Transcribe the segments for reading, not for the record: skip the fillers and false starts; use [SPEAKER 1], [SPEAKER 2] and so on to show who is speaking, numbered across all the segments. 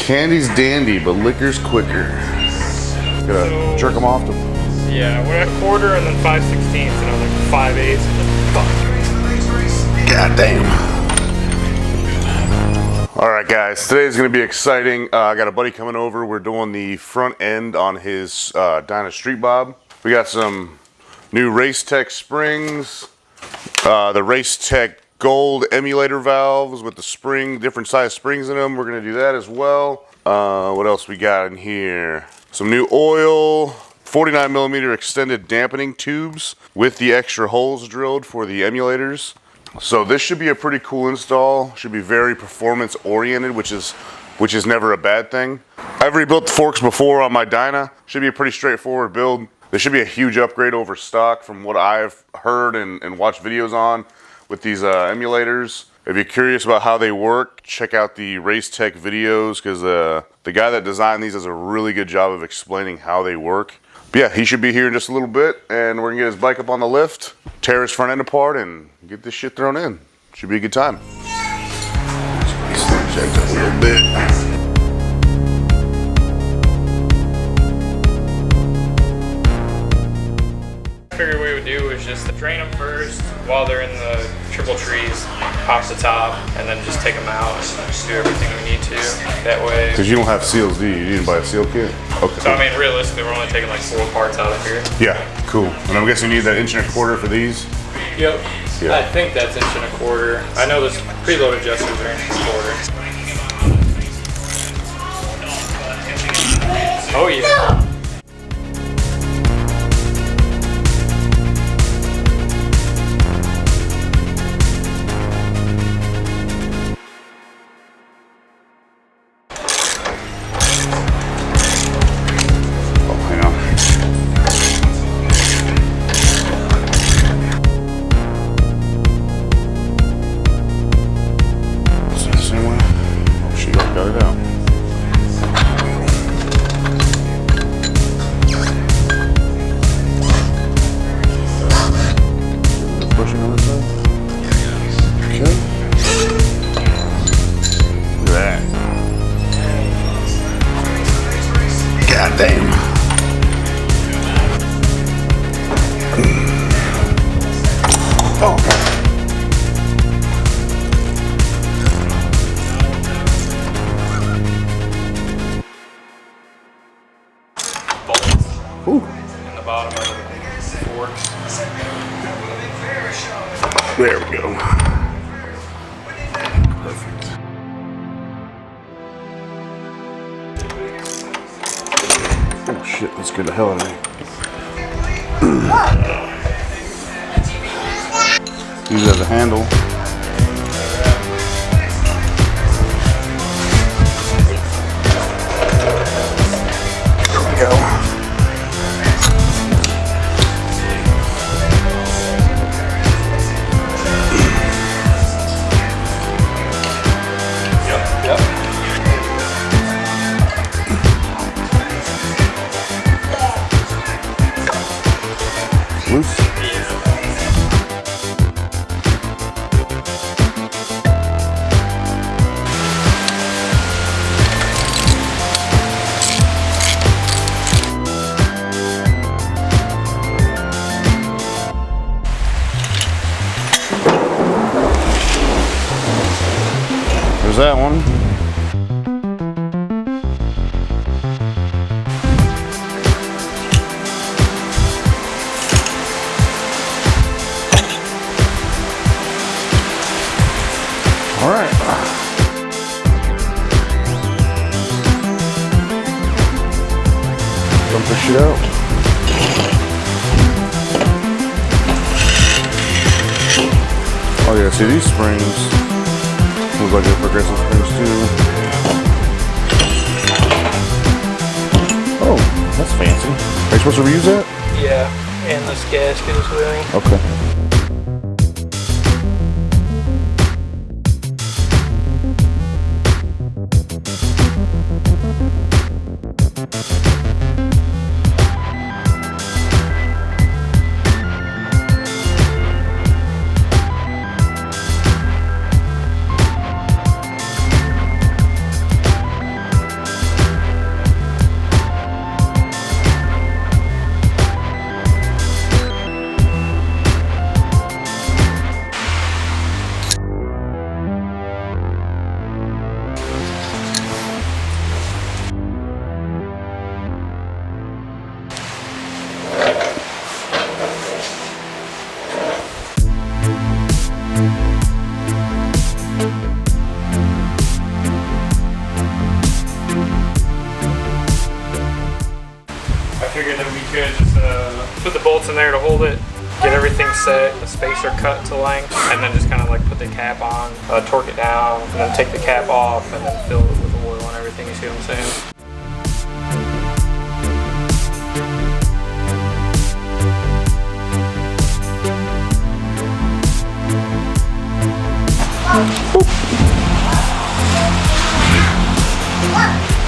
[SPEAKER 1] Candy's dandy, but liquor's quicker. Gotta jerk them off to.
[SPEAKER 2] Yeah, we're at quarter and then 5/16, and I'm like 5/8. Fuck.
[SPEAKER 1] God damn. All right, guys. Today's gonna be exciting. I got a buddy coming over. We're doing the front end on his Dyna Street Bob. We got some new Race Tech springs, the Race Tech Gold emulator valves with the spring, different size springs in them. We're gonna do that as well. What else we got in here? Some new oil, 49mm extended dampening tubes with the extra holes drilled for the emulators. So this should be a pretty cool install. Should be very performance oriented, which is never a bad thing. I've rebuilt the forks before on my Dyna. Should be a pretty straightforward build. There should be a huge upgrade over stock from what I've heard and watched videos on with these emulators. If you're curious about how they work, check out the Race Tech videos, because the guy that designed these does a really good job of explaining how they work. But yeah, he should be here in just a little bit, and we're gonna get his bike up on the lift, tear his front end apart, and get this shit thrown in. Should be a good time. Check that a little bit.
[SPEAKER 2] I figured what we would do is just drain them first while they're in the triple trees, pop the top, and then just take them out and do everything we need to. That way.
[SPEAKER 1] Because you don't have seals, do you? You didn't buy a seal kit? Okay.
[SPEAKER 2] So I mean, realistically, we're only taking like 4 parts out of here.
[SPEAKER 1] Yeah, cool. And I'm guessing you need that 1.25" for these?
[SPEAKER 2] Yep.
[SPEAKER 1] Yeah.
[SPEAKER 2] I think that's 1.25". I know those preload adjusters are 1.25". Oh yeah.
[SPEAKER 1] Damn. Oh.
[SPEAKER 2] Bolts.
[SPEAKER 1] Ooh.
[SPEAKER 2] In the bottom of the forks.
[SPEAKER 1] There we go. Perfect. Oh shit, that scared the hell out of me. Use it as a handle. There we go.
[SPEAKER 2] Yep.
[SPEAKER 1] Loose. There's that one. All right. Dump this shit out. Oh yeah, see these springs look like they're progressive springs too. Oh, that's fancy. Are you supposed to reuse that?
[SPEAKER 2] Yeah, and this gasket as well.
[SPEAKER 1] Okay.
[SPEAKER 2] put the bolts in there to hold it, get everything set, the spacer cut to length, and then just kind of like put the cap on, torque it down, and then take the cap off, and then fill it with oil and everything. You see what I'm saying?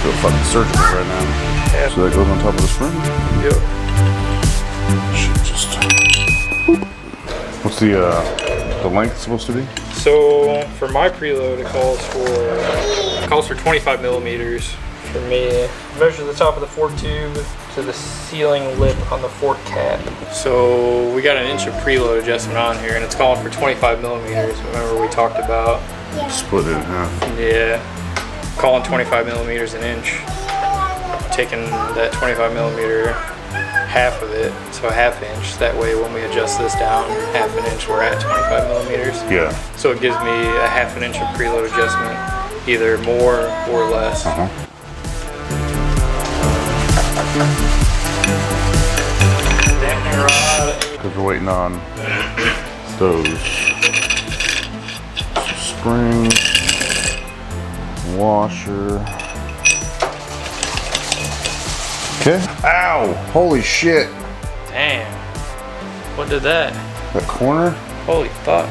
[SPEAKER 1] Feel fucking surgical right now.
[SPEAKER 2] Yeah.
[SPEAKER 1] So that goes on top of the spring.
[SPEAKER 2] Yep.
[SPEAKER 1] Shit, just. What's the length supposed to be?
[SPEAKER 2] So for my preload, it calls for 25 millimeters. For me, measure the top of the fork tube to the sealing lip on the fork cap. So we got an inch of preload adjustment on here, and it's calling for 25 millimeters. Remember we talked about?
[SPEAKER 1] Split it in half.
[SPEAKER 2] Yeah, calling 25 millimeters an inch. Taking that 25 millimeter, half of it, so a half inch. That way when we adjust this down half an inch, we're at 25 millimeters.
[SPEAKER 1] Yeah.
[SPEAKER 2] So it gives me a half an inch of preload adjustment, either more or less. Dampening rod.
[SPEAKER 1] Because we're waiting on those springs, washer. Okay. Ow! Holy shit!
[SPEAKER 2] Damn. What did that?
[SPEAKER 1] That corner?
[SPEAKER 2] Holy fuck.